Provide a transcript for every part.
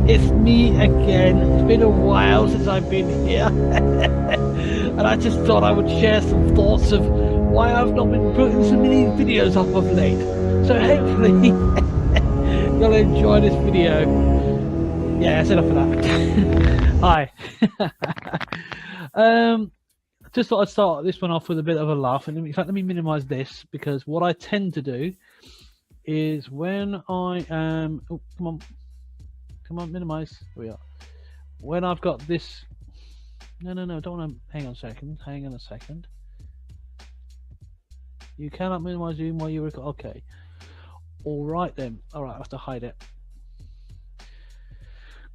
It's me again. It's been a while since I've been here. And I just thought I would share some thoughts of why I've not been putting so many videos up of late. So hopefully you'll enjoy this video. Yeah, that's enough of that. Hi. Just thought I'd start this one off with a bit of a laugh. And in fact, let me minimize this, because what I tend to do is when I am... Oh, come on, minimize. Here we are. When I've got this... No, don't want to... Hang on a second. You cannot minimize Zoom while you record. Okay. All right then. All right, I have to hide it.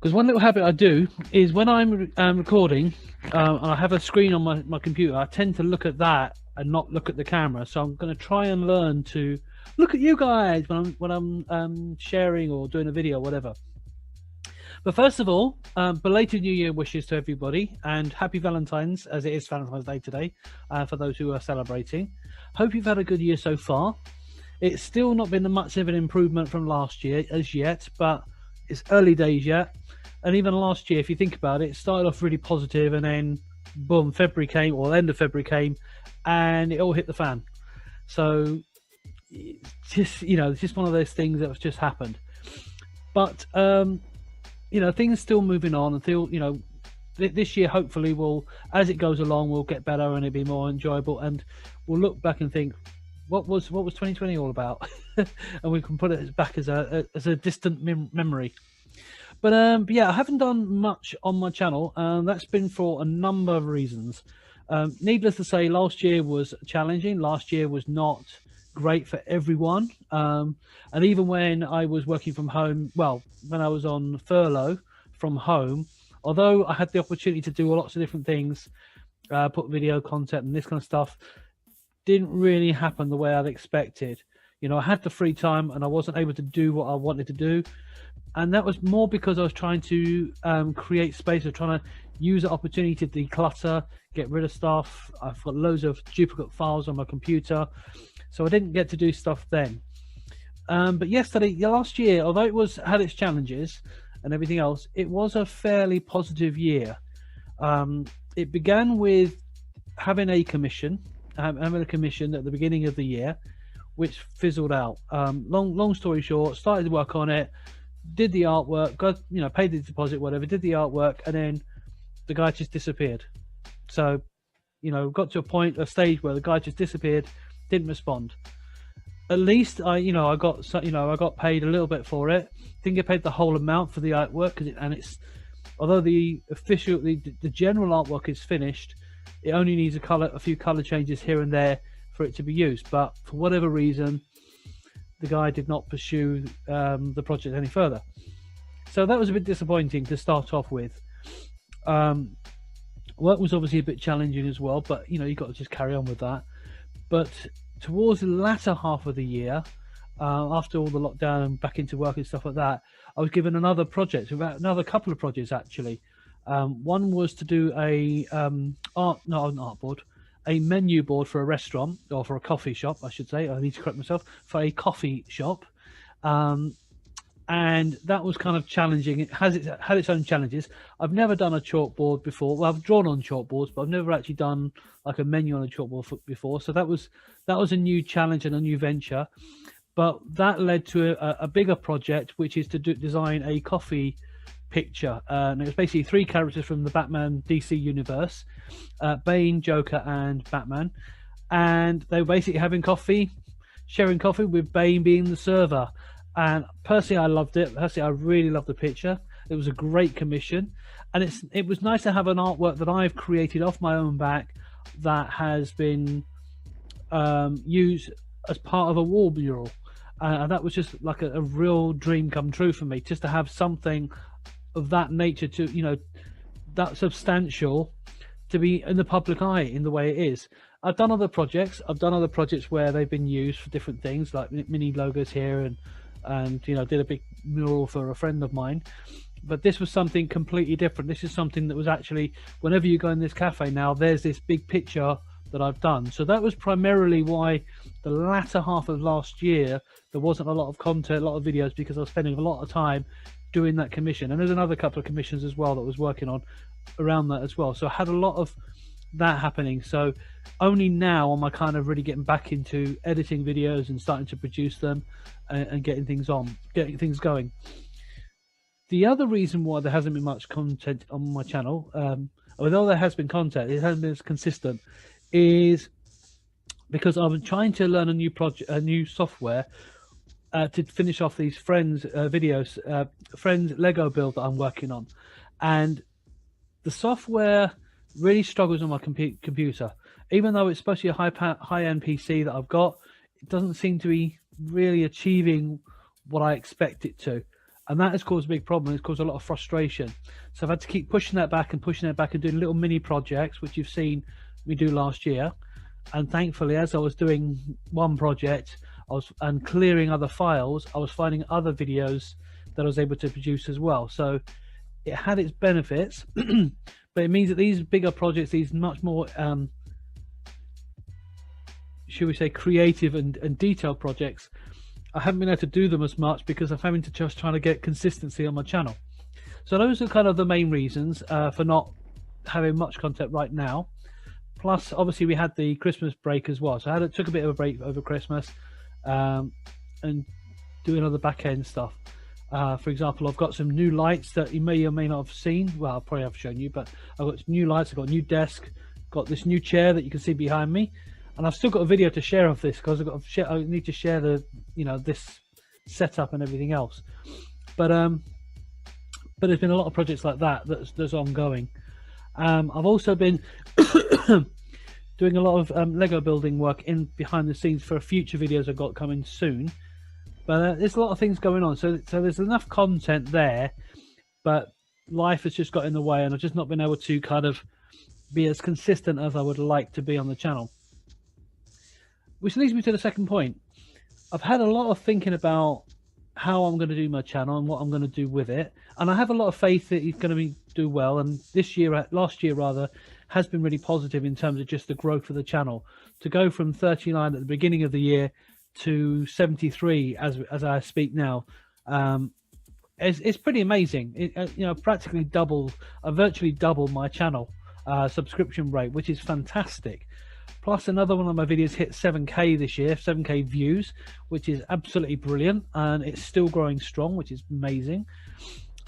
Because one little habit I do is when I'm recording and I have a screen on my computer, I tend to look at that and not look at the camera. So I'm going to try and learn to look at you guys when I'm sharing or doing a video or whatever. But first of all, belated New Year wishes to everybody, and happy Valentine's, as it is Valentine's Day today, for those who are celebrating. Hope you've had a good year so far. It's still not been much of an improvement from last year as yet, but it's early days yet. And even last year, if you think about it, it started off really positive, and then boom, February came, or the end of February came, and it all hit the fan. So it's just, it's just one of those things that has just happened. But things still moving on until, this year hopefully will, as it goes along, will get better and it'll be more enjoyable, and we'll look back and think, what was 2020 all about? And we can put it back as a distant memory. But yeah, I haven't done much on my channel, and that's been for a number of reasons. Needless to say, last year was challenging. Last year was not great for everyone. And even when I was working from home, well, when I was on furlough from home, although I had the opportunity to do lots of different things, put video content and this kind of stuff, didn't really happen the way I'd expected. I had the free time and I wasn't able to do what I wanted to do. And that was more because I was trying to create space. I was trying to use the opportunity to declutter, get rid of stuff. I've got loads of duplicate files on my computer, so I didn't get to do stuff then. But last year, although it had its challenges and everything else, it was a fairly positive year. It began with having a commission at the beginning of the year, which fizzled out. Long story short, started to work on it, did the artwork, paid the deposit, whatever, did the artwork, and then the guy just disappeared. So, got to a stage where the guy just disappeared, didn't respond. At least I got paid a little bit for it. Didn't get paid the whole amount for the artwork, although the general artwork is finished, it only needs a few color changes here and there for it to be used. But for whatever reason, the guy did not pursue the project any further. So that was a bit disappointing to start off with. Work was obviously a bit challenging as well, but you got to just carry on with that. But towards the latter half of the year, after all the lockdown and back into work and stuff like that, I was given another couple of projects actually. One was to do a menu board for a restaurant, or for a coffee shop, I should say. I need to correct myself, for a coffee shop. And that was kind of challenging. It had its own challenges. I've never done a chalkboard before. Well, I've drawn on chalkboards, but I've never actually done like a menu on a chalkboard before. So that was a new challenge and a new venture. But that led to a bigger project, which is to design a coffee picture. And it was basically 3 characters from the Batman DC universe, Bane, Joker, and Batman. And they were basically having coffee, sharing coffee, with Bane being the server. And personally, I loved it. Personally, I really loved the picture. It was a great commission, and it was nice to have an artwork that I've created off my own back that has been used as part of a wall mural. And that was just like a real dream come true for me, just to have something of that nature, to that substantial, to be in the public eye in the way it is. I've done other projects where they've been used for different things, like mini logos here, and did a big mural for a friend of mine. But this was something completely different. This is something that was actually, whenever you go in this cafe now, there's this big picture that I've done. So that was primarily why the latter half of last year there wasn't a lot of content, a lot of videos, because I was spending a lot of time doing that commission, and there's another couple of commissions as well that I was working on around that as well. So I had a lot of that happening. So only now am I kind of really getting back into editing videos and starting to produce them and getting things going. The other reason why there hasn't been much content on my channel, although there has been content, it hasn't been as consistent, is because I've been trying to learn a new project, a new software to finish off these Friends videos, Friends Lego build that I'm working on, and the software really struggles on my computer. Even though it's supposed to be a high-end PC that I've got, it doesn't seem to be really achieving what I expect it to, and that has caused a big problem. It's caused a lot of frustration. So I've had to keep pushing that back and doing little mini projects, which you've seen me do last year. And thankfully, as I was doing one project and clearing other files, I was finding other videos that I was able to produce as well. So it had its benefits, but it means that these bigger projects, these much more should we say creative and detailed projects, I haven't been able to do them as much because I'm having to just trying to get consistency on my channel. So those are kind of the main reasons for not having much content right now. Plus, obviously, we had the Christmas break as well, so I took a bit of a break over Christmas and doing other back end stuff. For example, I've got some new lights that you may or may not have seen. Well, I probably have shown you, but I've got new lights. I've got a new desk, got this new chair that you can see behind me, and I've still got a video to share of this because I need to share the this setup and everything else. But there's been a lot of projects like that that's ongoing. I've also been doing a lot of Lego building work in behind the scenes for future videos I've got coming soon. But there's a lot of things going on, so there's enough content there, but life has just got in the way, and I've just not been able to kind of be as consistent as I would like to be on the channel. Which leads me to the second point. I've had a lot of thinking about how I'm going to do my channel and what I'm going to do with it, and I have a lot of faith that it's going to do well. And last year rather, has been really positive in terms of just the growth of the channel. To go from 39 at the beginning of the year to 73 as I speak now, it's pretty amazing. Practically virtually double my channel subscription rate, which is fantastic. Plus, another one of my videos hit 7K this year, 7K views, which is absolutely brilliant, and it's still growing strong, which is amazing.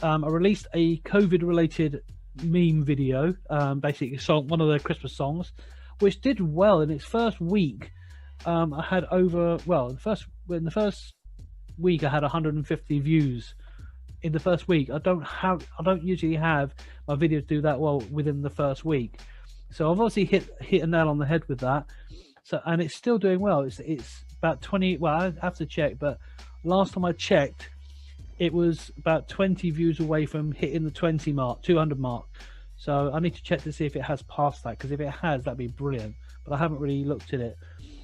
I released a COVID-related meme video, basically one of the Christmas songs, which did well in its first week. I had in the first week I had 150 views in the first week. I don't usually have my videos do that well within the first week. So I've obviously hit a nail on the head with that. So, and it's still doing well. It's about 20. Well, I have to check, but last time I checked, it was about 20 views away from hitting the 200 mark. So I need to check to see if it has passed that, because if it has, that'd be brilliant. But I haven't really looked at it.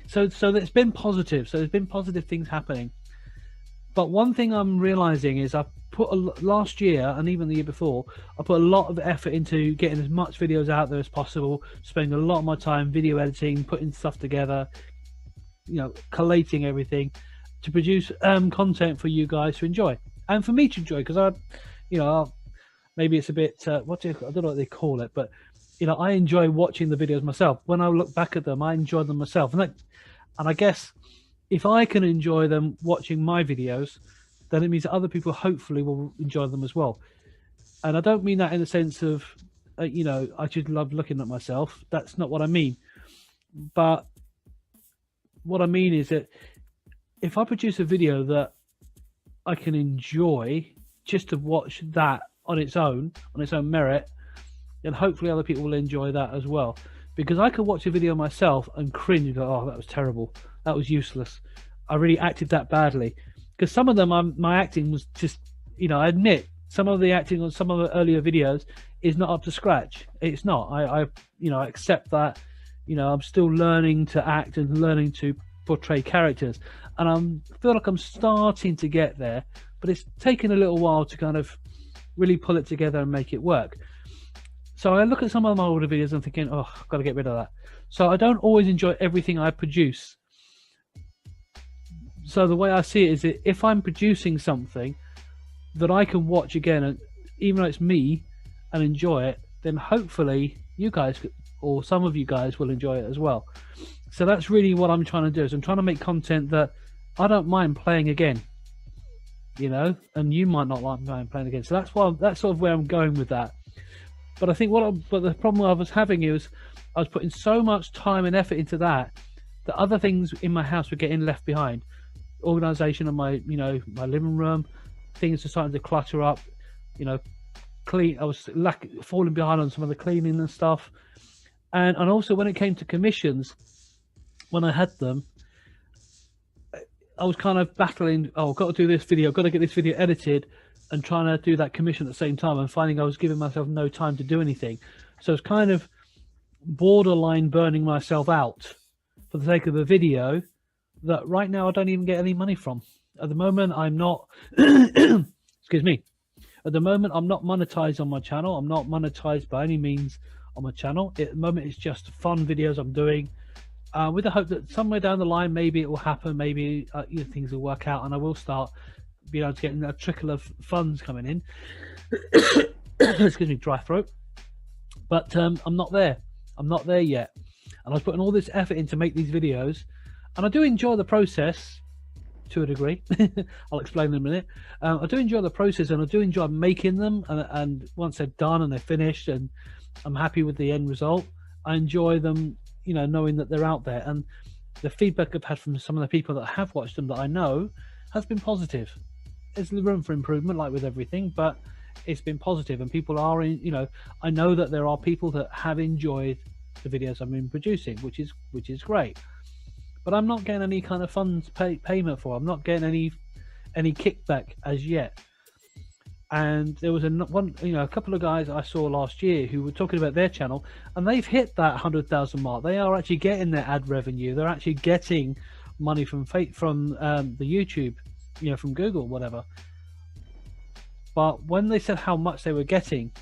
So it's been positive. So there's been positive things happening. But one thing I'm realizing is I've put last year and even the year before, I put a lot of effort into getting as much videos out there as possible, spending a lot of my time video editing, putting stuff together, collating everything to produce content for you guys to enjoy and for me to enjoy, because maybe it's a bit I don't know what they call it, but I enjoy watching the videos myself. When I look back at them, I enjoy them myself, and I guess if I can enjoy them watching my videos, then it means that other people hopefully will enjoy them as well. And I don't mean that in the sense of, I just love looking at myself. That's not what I mean. But what I mean is that if I produce a video that I can enjoy just to watch that on its own merit, then hopefully other people will enjoy that as well. Because I could watch a video myself and cringe and go, oh, that was terrible. That was useless. I really acted that badly. Because some of them, my acting was just, I admit, some of the acting on some of the earlier videos is not up to scratch. It's not. I accept that. I'm still learning to act and learning to portray characters. And I feel like I'm starting to get there. But it's taken a little while to kind of really pull it together and make it work. So I look at some of my older videos and thinking, oh, I've got to get rid of that. So I don't always enjoy everything I produce. So the way I see it is that if I'm producing something, that I can watch again, and even though it's me, and enjoy it, then hopefully you guys or some of you guys will enjoy it as well. So that's really what I'm trying to do. Is I'm trying to make content that I don't mind playing again, you know, and you might not mind playing again. So that's sort of where I'm going with that. But I think but the problem I was having is I was putting so much time and effort into that other things in my house were getting left behind. Organization of my, you know, my living room, things are starting to clutter up, you know, clean. I was falling behind on some of the cleaning and stuff. And also when it came to commissions, when I had them, I was kind of battling, oh, I've got to do this video, I've got to get this video edited, and trying to do that commission at the same time, and finding I was giving myself no time to do anything. So it's kind of borderline burning myself out for the sake of a video that right now I don't even get any money from. At the moment, I'm not, excuse me, at the moment, I'm not monetized on my channel. I'm not monetized by any means on my channel. At the moment, it's just fun videos I'm doing, with the hope that somewhere down the line, maybe it will happen. Maybe you know, things will work out, and I will start being able to get a trickle of funds coming in. Excuse me, dry throat. But I'm not there. I'm not there yet. And I was putting all this effort in to make these videos, and I do enjoy the process to a degree. I'll explain in a minute. I do enjoy the process, and I do enjoy making them, and once they're done and they're finished and I'm happy with the end result, I enjoy them, you know, knowing that they're out there. And the feedback I've had from some of the people that have watched them that I know has been positive. There's room for improvement, like with everything, but it's been positive, and people are in, you know, I know that there are people that have enjoyed the videos I've been producing, which is great. But I'm not getting any kind of funds payment for. I'm not getting any kickback as yet. And there was a couple of guys I saw last year who were talking about their channel, and they've hit that 100,000 mark. They are actually getting their ad revenue. They're actually getting money from the YouTube, you know, from Google, whatever. But when they said how much they were getting,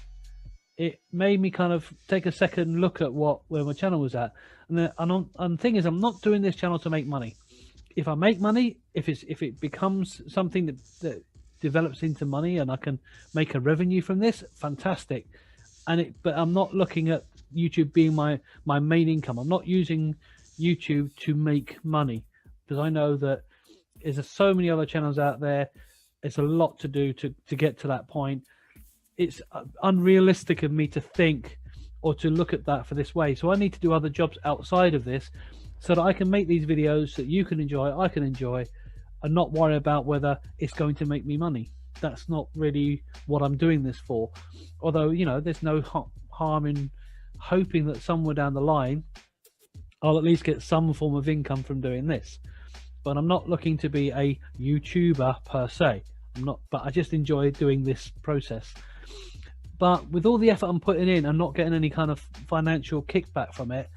it made me kind of take a second look at where my channel was at. And the thing is, I'm not doing this channel to make money. If I make money, if it becomes something that develops into money and I can make a revenue from this, fantastic. But I'm not looking at YouTube being my main income. I'm not using YouTube to make money, because I know that there's so many other channels out there. It's a lot to do to get to that point. It's unrealistic of me to think or to look at that for this way. So I need to do other jobs outside of this so that I can make these videos that you can enjoy, I can enjoy, and not worry about whether it's going to make me money. That's not really what I'm doing this for. Although, you know, there's no harm in hoping that somewhere down the line I'll at least get some form of income from doing this. But I'm not looking to be a YouTuber per se. I'm not, but I just enjoy doing this process. But with all the effort I'm putting in and not getting any kind of financial kickback from it,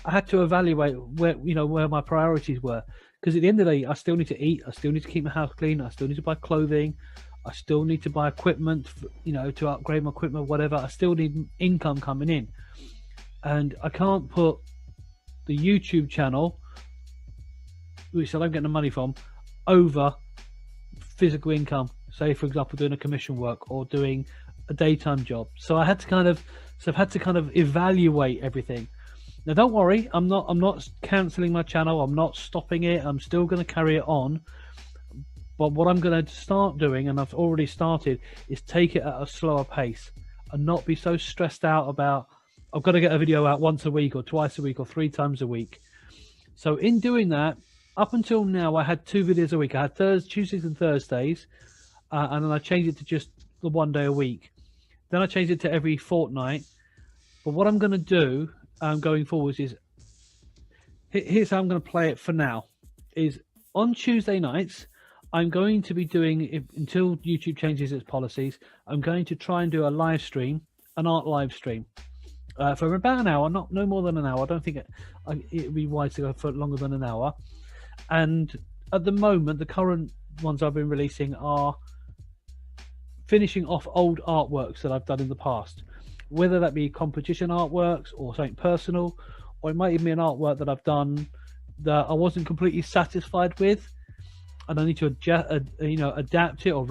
I had to evaluate where my priorities were. Because at the end of the day, I still need to eat. I still need to keep my house clean. I still need to buy clothing. I still need to buy equipment, to upgrade my equipment, whatever. I still need income coming in. And I can't put the YouTube channel, which I don't get the money from, over physical income. Say, for example, doing a commission work or doing a daytime job. So I've had to kind of evaluate everything. Now, don't worry, I'm not cancelling my channel. I'm not stopping it. I'm still going to carry it on. But what I'm going to start doing, and I've already started, is take it at a slower pace and not be so stressed out about, I've got to get a video out once a week or twice a week or 3 times a week. So in doing that, up until now, I had 2 videos a week. I had Tuesdays and Thursdays, and then I changed it to just the 1 day a week. Then I changed it to every fortnight. But what I'm going to do going forwards is, here's how I'm going to play it for now, is on Tuesday nights, I'm going to be doing, until YouTube changes its policies, I'm going to try and do a live stream, an art live stream, for about an hour, no more than an hour. I don't think it would be wise to go for longer than an hour. And at the moment, the current ones I've been releasing are finishing off old artworks that I've done in the past, whether that be competition artworks or something personal, or it might even be an artwork that I've done that I wasn't completely satisfied with, and I need to adjust, adapt it or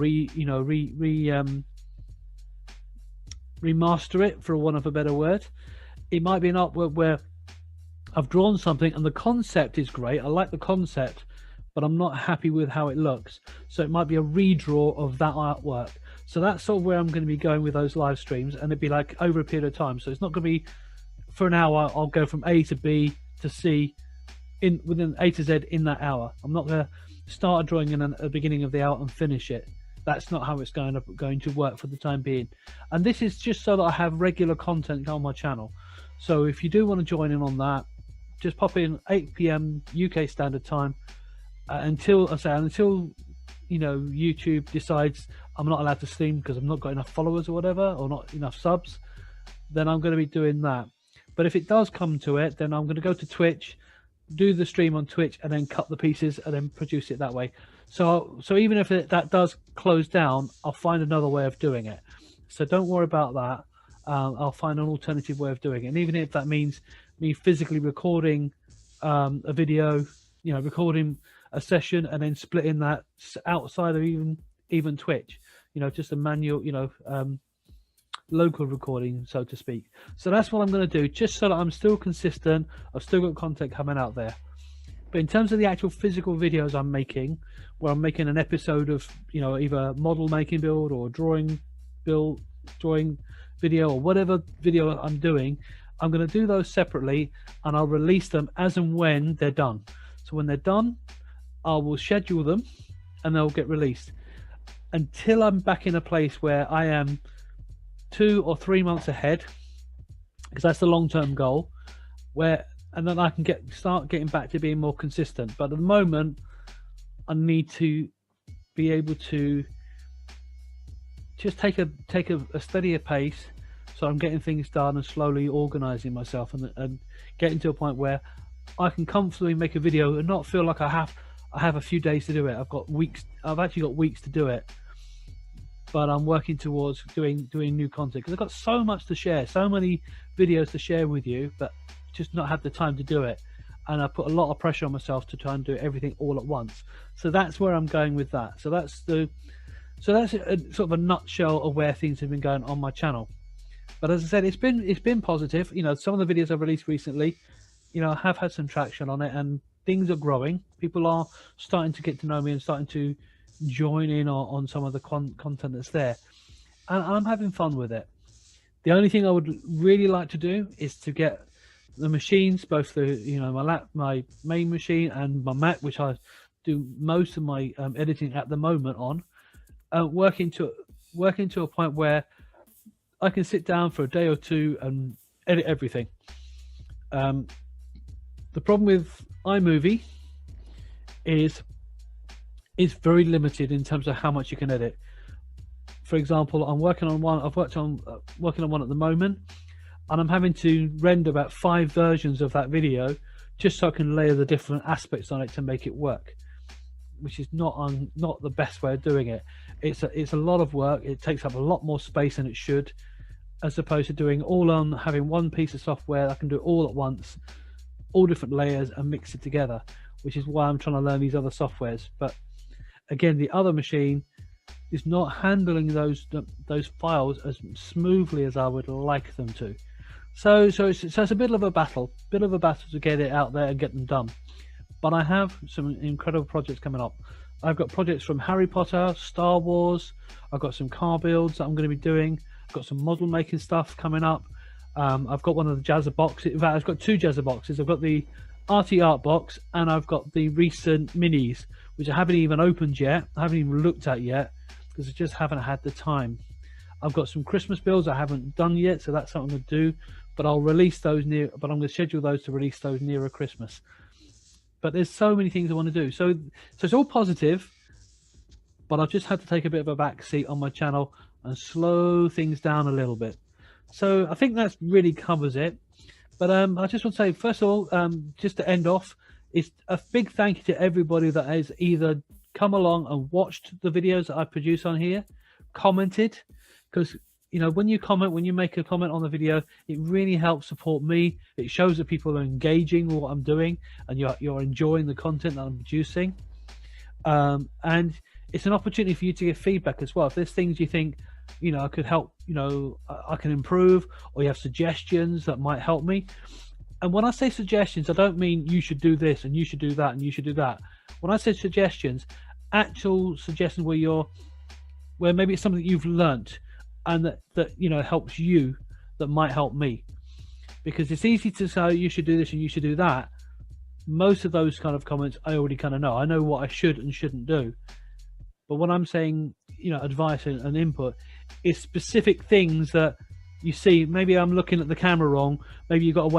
remaster it, for want of a better word. It might be an artwork where I've drawn something and the concept is great. I like the concept, but I'm not happy with how it looks. So it might be a redraw of that artwork. So that's sort of where I'm going to be going with those live streams, and it'd be like over a period of time. So it's not going to be for an hour. I'll go from A to B to C within A to Z in that hour. I'm not going to start a drawing in the beginning of the hour and finish it. That's not how it's going to work for the time being. And this is just so that I have regular content on my channel. So if you do want to join in on that, just pop in 8 p.m. UK standard time until YouTube decides I'm not allowed to stream because I've not got enough followers or whatever, or not enough subs. Then I'm going to be doing that. But if it does come to it, then I'm going to go to Twitch, do the stream on Twitch, and then cut the pieces and then produce it that way. So even if that does close down, I'll find another way of doing it. So don't worry about that. I'll find an alternative way of doing it. And even if that means me physically recording a video, recording a session and then splitting that outside of even Twitch, just a manual, local recording, so to speak. So that's what I'm going to do, just so that I'm still consistent. I've still got content coming out there. But in terms of the actual physical videos I'm making, where I'm making an episode of, either model making build or drawing video or whatever video I'm doing, I'm going to do those separately, and I'll release them as and when they're done. So when they're done, I will schedule them and they'll get released until I'm back in a place where I am 2 or 3 months ahead, because that's the long-term goal, and then I can start getting back to being more consistent. But at the moment, I need to be able to just take a steadier pace, so I'm getting things done and slowly organizing myself and getting to a point where I can comfortably make a video and not feel like I have a few days to do it. I've actually got weeks to do it, but I'm working towards doing new content because I've got so much to share, so many videos to share with you, but just not have the time to do it. And I put a lot of pressure on myself to try and do everything all at once. So that's where I'm going with that. So that's a sort of a nutshell of where things have been going on my channel. But as I said, it's been positive. Some of the videos I've released recently, I have had some traction on it, and things are growing. People are starting to get to know me and starting to join in on some of the content that's there, and I'm having fun with it. The only thing I would really like to do is to get the machines, both my main machine and my Mac, which I do most of my editing at the moment on, working to a point where I can sit down for a day or two and edit everything. The problem with iMovie is it's very limited in terms of how much you can edit. For example, I'm working on one. Working on one at the moment, and I'm having to render about 5 versions of that video just so I can layer the different aspects on it to make it work, which is not the best way of doing it. It's a lot of work. It takes up a lot more space than it should, as opposed to doing having one piece of software. I can do it all at once, all different layers, and mix it together, which is why I'm trying to learn these other softwares. But again, the other machine is not handling those files as smoothly as I would like them to. So it's a bit of a battle to get it out there and get them done. But I have some incredible projects coming up. I've got projects from Harry Potter, Star Wars. I've got some car builds that I'm going to be doing. I've got some model making stuff coming up. I've got one of the Jazza boxes. In fact, I've got 2 Jazza boxes. I've got the Arty Art box, and I've got the recent minis, which I haven't even opened yet. I haven't even looked at yet because I just haven't had the time. I've got some Christmas builds I haven't done yet, so that's something I'm going to do. But I'll release those but I'm going to schedule those to release those nearer Christmas. But there's so many things I want to do. So it's all positive, but I've just had to take a bit of a back seat on my channel and slow things down a little bit. So I think that really covers it. But I just want to say, first of all, just to end off, it's a big thank you to everybody that has either come along and watched the videos that I produce on here, commented, because when you make a comment on the video, it really helps support me. It shows that people are engaging with what I'm doing and you're enjoying the content that I'm producing. And it's an opportunity for you to give feedback as well. If there's things you think, I could help, I can improve, or you have suggestions that might help me. And when I say suggestions, I don't mean you should do this and you should do that and you should do that. When I say suggestions, actual suggestions where maybe it's something you've learnt and that helps you, that might help me. Because it's easy to say you should do this and you should do that. Most of those kind of comments I already kind of know. I know what I should and shouldn't do. But when I'm saying, advice and input, is specific things that you see. Maybe I'm looking at the camera wrong. Maybe you've got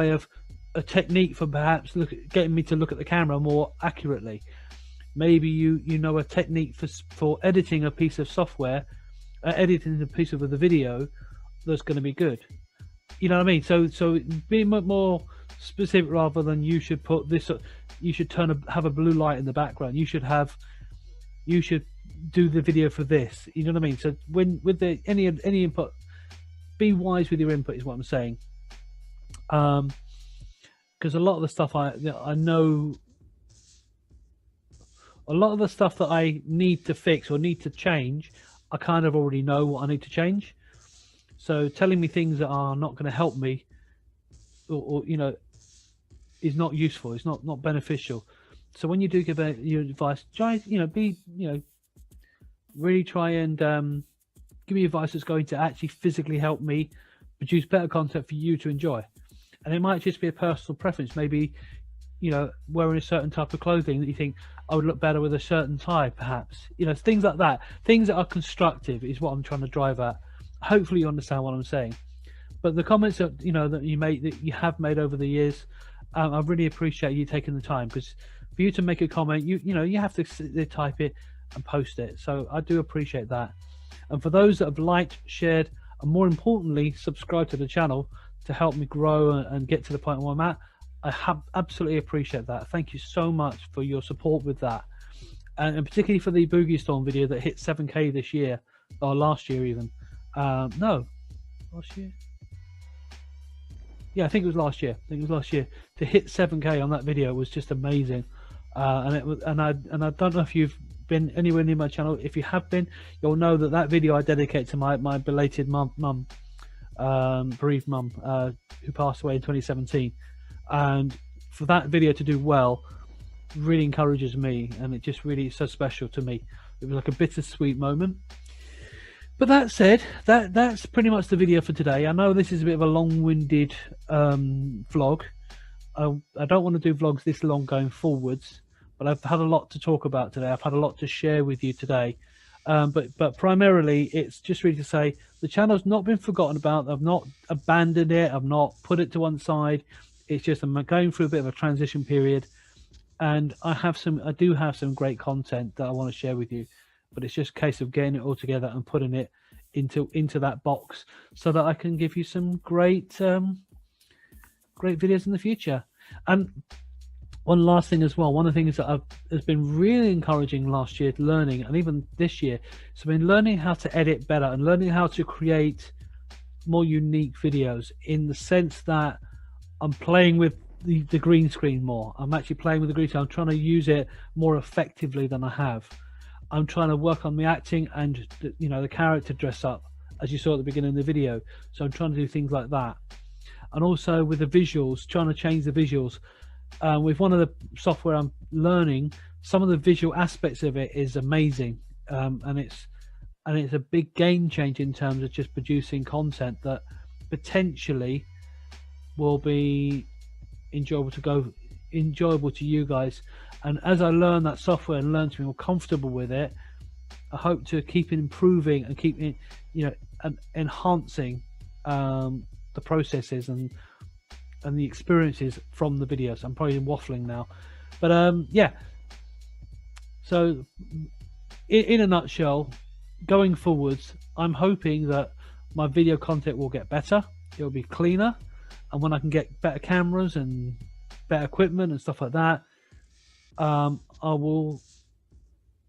a technique for perhaps getting me to look at the camera more accurately. Maybe you know a technique for editing a piece of software, editing a piece of the video that's going to be good. You know what I mean? So be more specific rather than you should put this. You should have a blue light in the background. You should do the video for this. You know what I mean? So with any input, be wise with your input is what I'm saying. Because a lot of the stuff I know, a lot of the stuff that I need to fix or need to change, I kind of already know what I need to change. So telling me things that are not going to help me, or is not useful. It's not beneficial. So when you do give your advice, try really try and give me advice that's going to actually physically help me produce better content for you to enjoy. And it might just be a personal preference. Maybe wearing a certain type of clothing that you think I would look better with a certain tie, perhaps. Things like that. Things that are constructive is what I'm trying to drive at. Hopefully you understand what I'm saying. But the comments that that you have made over the years, I really appreciate you taking the time, because for you to make a comment, you have to type it and post it. So I do appreciate that. And for those that have liked, shared, and more importantly, subscribed to the channel to help me grow and get to the point where I'm at, I absolutely appreciate that. Thank you so much for your support with that, and particularly for the Boogie Storm video that hit 7K this year, or last year even. No, last year. Yeah, I think it was last year. To hit 7K on that video was just amazing. And I don't know if you've been anywhere near my channel. If you have been, you'll know that video I dedicate to my belated bereaved mum, who passed away in 2017. And for that video to do well really encourages me, and it just really is so special to me. It was like a bittersweet moment. But that said, that's pretty much the video for today. I know this is a bit of a long-winded vlog. I don't want to do vlogs this long going forwards, but I've had a lot to talk about today. I've had a lot to share with you today. But primarily, it's just really to say the channel's not been forgotten about. I've not abandoned it. I've not put it to one side. It's just I'm going through a bit of a transition period, and I do have some great content that I want to share with you. But it's just a case of getting it all together and putting it into that box so that I can give you some great videos in the future. And one last thing as well, one of the things that has been really encouraging last year learning, and even this year, so I've been learning how to edit better and learning how to create more unique videos, in the sense that I'm playing with the green screen more. I'm actually playing with the green screen. I'm trying to use it more effectively than I have. I'm trying to work on the acting and the character dress up, as you saw at the beginning of the video. So I'm trying to do things like that, and also with the visuals, trying to change the visuals. With one of the software I'm learning, some of the visual aspects of it is amazing, and it's a big game change in terms of just producing content that potentially will be enjoyable to you guys. And as I learn that software and learn to be more comfortable with it, I hope to keep improving and keep and enhancing the processes and the experiences from the videos. I'm probably waffling now, but yeah. So in a nutshell, going forwards, I'm hoping that my video content will get better. It'll be cleaner, and when I can get better cameras and better equipment and stuff like that, I will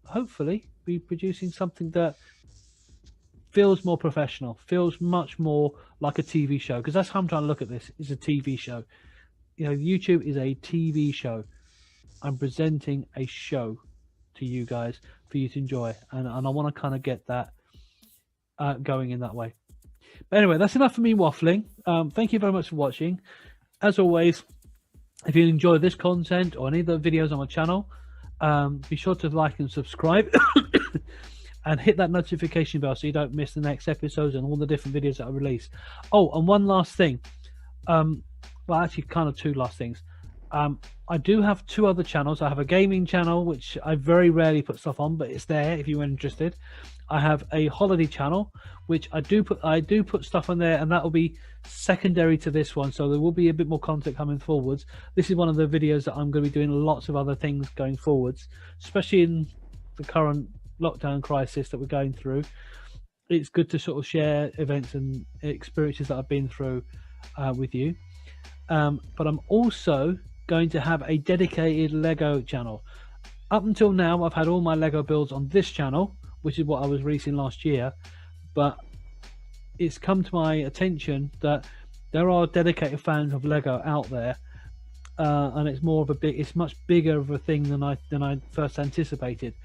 hopefully be producing something that feels more professional, feels much more like a TV show, because that's how I'm trying to look at this. It's a TV show. YouTube is a TV show. I'm presenting a show to you guys for you to enjoy, and I want to kind of get that going in that way. But anyway, that's enough for me waffling. Thank you very much for watching. As always, if you enjoy this content or any of the videos on my channel, be sure to like and subscribe and hit that notification bell so you don't miss the next episodes and all the different videos that I release. Oh, and one last thing. Well, actually kind of two last things. I do have two other channels. I have a gaming channel, which I very rarely put stuff on, but it's there if you're interested. I have a holiday channel, which I do put stuff on there, and that will be secondary to this one, so there will be a bit more content coming forwards. This is one of the videos that I'm going to be doing lots of other things going forwards, especially in the current lockdown crisis that we're going through. It's good to sort of share events and experiences that I've been through with you. But I'm also going to have a dedicated Lego channel. Up until now, I've had all my Lego builds on this channel, which is what I was releasing last year, but it's come to my attention that there are dedicated fans of Lego out there, and it's much bigger of a thing than I first anticipated.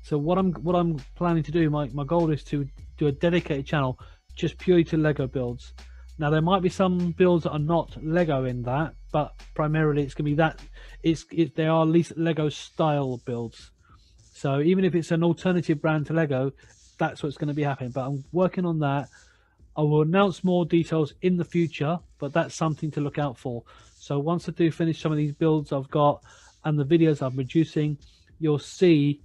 So what I'm planning to do, my goal is to do a dedicated channel just purely to Lego builds. Now there might be some builds that are not Lego in that, but primarily it's going to be they are at least Lego style builds. So even if it's an alternative brand to Lego, that's what's going to be happening. But I'm working on that. I will announce more details in the future, but that's something to look out for. So once I do finish some of these builds I've got and the videos I'm producing, you'll see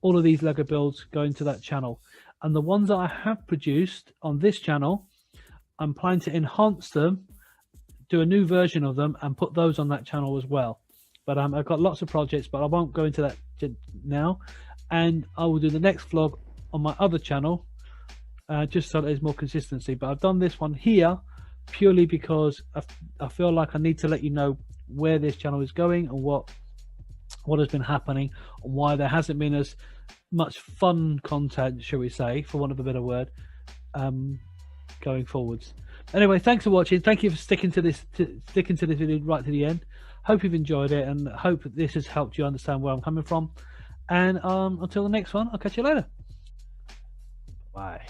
all of these Lego builds going to that channel. And the ones that I have produced on this channel, I'm planning to enhance them, do a new version of them, and put those on that channel as well. But I've got lots of projects, but I won't go into that now. And I will do the next vlog on my other channel, just so there's more consistency. But I've done this one here purely because I feel like I need to let you know where this channel is going and what has been happening, and why there hasn't been as much fun content, shall we say, for want of a better word, going forwards. Anyway, thanks for watching. Thank you for sticking to this video right to the end. Hope you've enjoyed it, and hope this has helped you understand where I'm coming from. And until the next one, I'll catch you later. Bye.